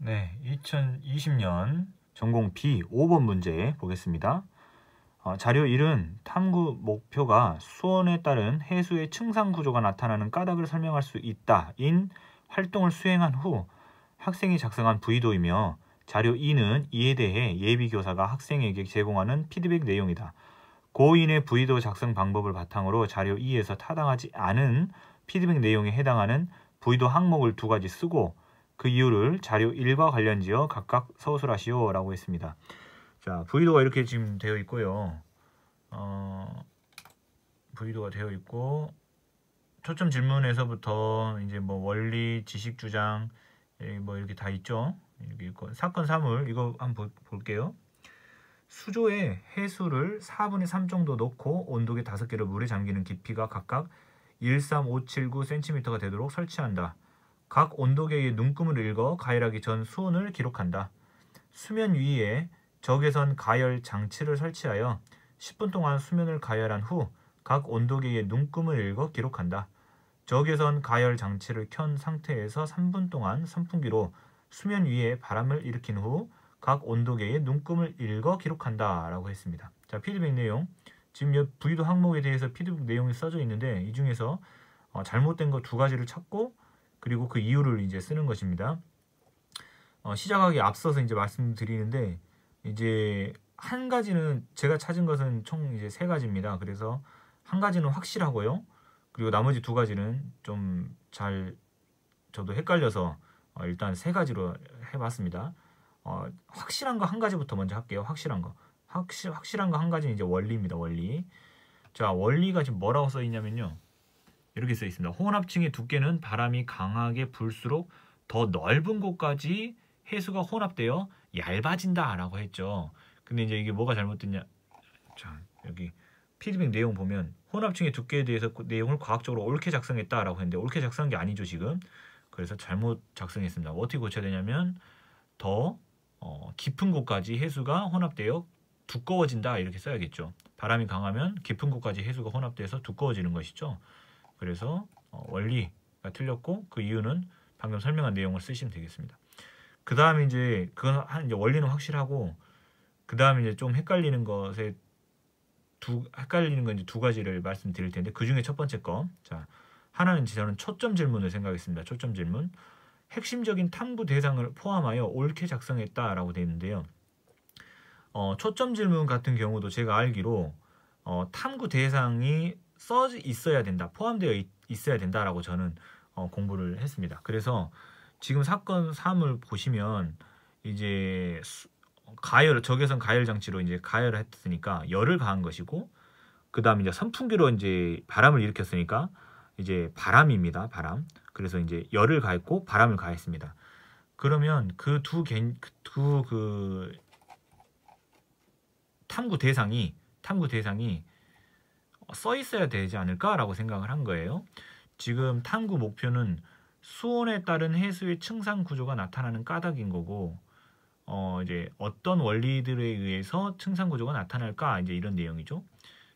네, 2020년 전공 B 5번 문제 보겠습니다. 자료 1은 탐구 목표가 수온에 따른 해수의 층상 구조가 나타나는 까닭을 설명할 수 있다 인 활동을 수행한 후 학생이 작성한 부의도이며, 자료 2는 이에 대해 예비교사가 학생에게 제공하는 피드백 내용이다. 고인의 부의도 작성 방법을 바탕으로 자료 2에서 타당하지 않은 피드백 내용에 해당하는 부의도 항목을 2가지 쓰고 그 이유를 자료 1과 관련지어 각각 서술하시오 라고 했습니다. 자, 부의도가 이렇게 지금 되어 있고요. 부의도가 되어 있고, 초점 질문에서부터 이제 뭐 원리, 지식 주장 뭐 이렇게 다 있죠. 이렇게 있고, 사건 사물 이거 한번 볼게요. 수조에 해수를 4분의 3 정도 넣고 온도계 5개를 물에 잠기는 깊이가 각각 13579cm가 되도록 설치한다. 각 온도계의 눈금을 읽어 가열하기 전 수온을 기록한다. 수면 위에 적외선 가열 장치를 설치하여 10분 동안 수면을 가열한 후 각 온도계의 눈금을 읽어 기록한다. 적외선 가열 장치를 켠 상태에서 3분 동안 선풍기로 수면 위에 바람을 일으킨 후 각 온도계의 눈금을 읽어 기록한다 라고 했습니다. 자, 피드백 내용. 지금 부의도 항목에 대해서 피드백 내용이 써져 있는데, 이 중에서 잘못된 거 2가지를 찾고 그리고 그 이유를 이제 쓰는 것입니다. 시작하기 앞서서 이제 말씀드리는데, 이제 한 가지는 제가 찾은 것은 총 이제 3가지입니다. 그래서 한 가지는 확실하고요. 그리고 나머지 2가지는 좀 잘 저도 헷갈려서 일단 3가지로 해봤습니다. 확실한 거 한 가지부터 먼저 할게요. 확실한 거. 확실한 거 한 가지는 이제 원리입니다. 원리. 자, 원리가 지금 뭐라고 써 있냐면요. 이렇게 써 있습니다. 혼합층의 두께는 바람이 강하게 불수록 더 넓은 곳까지 해수가 혼합되어 얇아진다 라고 했죠. 근데 이제 이게 뭐가 잘못됐냐. 자, 여기 피드백 내용 보면 혼합층의 두께에 대해서 내용을 과학적으로 옳게 작성했다라고 했는데, 옳게 작성한 게 아니죠 지금. 그래서 잘못 작성했습니다. 어떻게 고쳐야 되냐면, 더 깊은 곳까지 해수가 혼합되어 두꺼워진다 이렇게 써야겠죠. 바람이 강하면 깊은 곳까지 해수가 혼합돼서 두꺼워지는 것이죠. 그래서 원리가 틀렸고 그 이유는 방금 설명한 내용을 쓰시면 되겠습니다. 그 다음에 이제 그건 이제 원리는 확실하고, 그 다음에 이제 좀 헷갈리는 건 이제 2가지를 말씀드릴 텐데, 그 중에 첫 번째 거. 자, 하나는 저는 초점 질문을 생각했습니다. 초점 질문. 핵심적인 탐구 대상을 포함하여 옳게 작성했다라고 되어 있는데요. 초점 질문 같은 경우도 제가 알기로 탐구 대상이 써 있어야 된다, 포함되어 있어야 된다라고 저는 공부를 했습니다. 그래서 지금 사건 3을 보시면 이제 적외선 가열 장치로 이제 가열을 했으니까 열을 가한 것이고, 그 다음에 이제 선풍기로 이제 바람을 일으켰으니까 이제 바람입니다. 바람. 그래서 이제 열을 가했고 바람을 가했습니다. 그러면 그 탐구 대상이 써 있어야 되지 않을까라고 생각을 한 거예요. 지금 탐구 목표는 수온에 따른 해수의 층상 구조가 나타나는 까닭인 거고, 이제 어떤 원리들에 의해서 층상 구조가 나타날까, 이제 이런 내용이죠.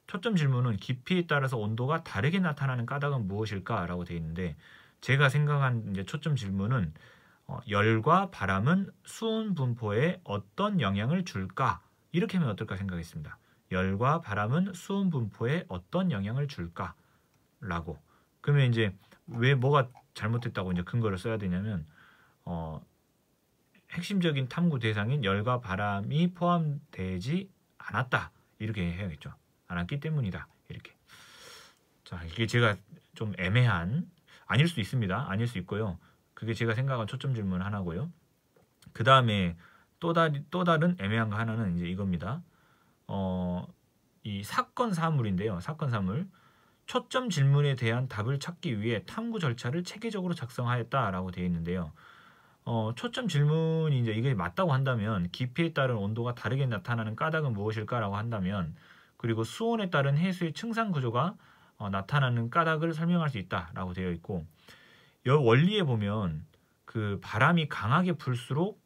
초점 질문은 깊이에 따라서 온도가 다르게 나타나는 까닭은 무엇일까라고 되어 있는데, 제가 생각한 이제 초점 질문은 열과 바람은 수온 분포에 어떤 영향을 줄까, 이렇게 하면 어떨까 생각했습니다. 열과 바람은 수온 분포에 어떤 영향을 줄까 라고. 그러면 이제 왜 뭐가 잘못됐다고 이제 근거를 써야 되냐면, 핵심적인 탐구 대상인 열과 바람이 포함되지 않았다 이렇게 해야겠죠. 않았기 때문이다 이렇게. 자, 이게 제가 좀 애매한, 아닐 수 있습니다. 아닐 수 있고요. 그게 제가 생각한 초점 질문 하나고요. 그 다음에 또 다른 애매한 거 하나는 이제 이겁니다. 이 사건 사물인데요. 사건 사물. 초점 질문에 대한 답을 찾기 위해 탐구 절차를 체계적으로 작성하였다라고 되어 있는데요. 초점 질문이 이제 이게 맞다고 한다면, 깊이에 따른 온도가 다르게 나타나는 까닭은 무엇일까라고 한다면, 그리고 수온에 따른 해수의 층상 구조가 나타나는 까닭을 설명할 수 있다라고 되어 있고, 이 원리에 보면 그 바람이 강하게 불수록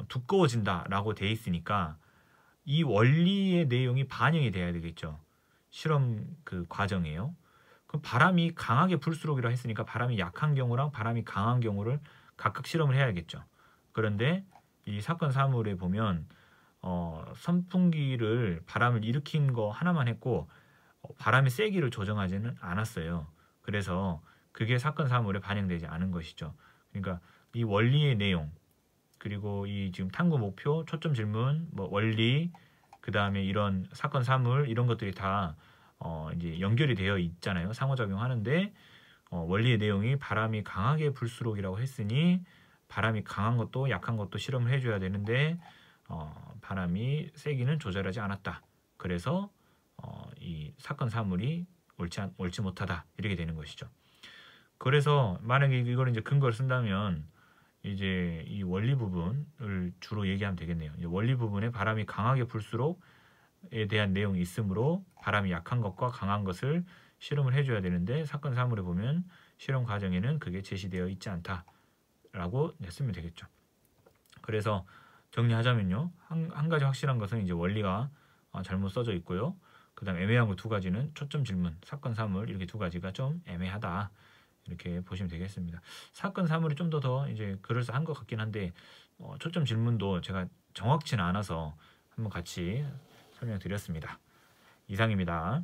두꺼워진다라고 되어 있으니까 이 원리의 내용이 반영이 돼야 되겠죠. 실험 그 과정이에요. 그럼 바람이 강하게 불수록이라고 했으니까 바람이 약한 경우랑 바람이 강한 경우를 각각 실험을 해야겠죠. 그런데 이 사건 사물에 보면 선풍기를 바람을 일으킨 거 하나만 했고 바람의 세기를 조정하지는 않았어요. 그래서 그게 사건 사물에 반영되지 않은 것이죠. 그러니까 이 원리의 내용 그리고 이 지금 탐구 목표, 초점 질문, 뭐 원리, 그 다음에 이런 사건 사물 이런 것들이 다 이제 연결이 되어 있잖아요. 상호작용하는데 원리의 내용이 바람이 강하게 불수록이라고 했으니 바람이 강한 것도 약한 것도 실험을 해줘야 되는데 바람이 세기는 조절하지 않았다. 그래서 이 사건 사물이 옳지 못하다 이렇게 되는 것이죠. 그래서 만약에 이걸 이제 근거를 쓴다면 이제 이 원리 부분을 주로 얘기하면 되겠네요. 원리 부분에 바람이 강하게 불수록에 대한 내용이 있으므로 바람이 약한 것과 강한 것을 실험을 해줘야 되는데 사건 사물에 보면 실험 과정에는 그게 제시되어 있지 않다라고 쓰면 되겠죠. 그래서 정리하자면요, 한 가지 확실한 것은 이제 원리가 잘못 써져 있고요. 그다음 애매한 거 두 가지는 초점 질문, 사건 사물 이렇게 두 가지가 좀 애매하다. 이렇게 보시면 되겠습니다. 사건 사물이 좀 더 이제 그럴싸한 것 같긴 한데 초점 질문도 제가 정확치는 않아서 한번 같이 설명드렸습니다. 이상입니다.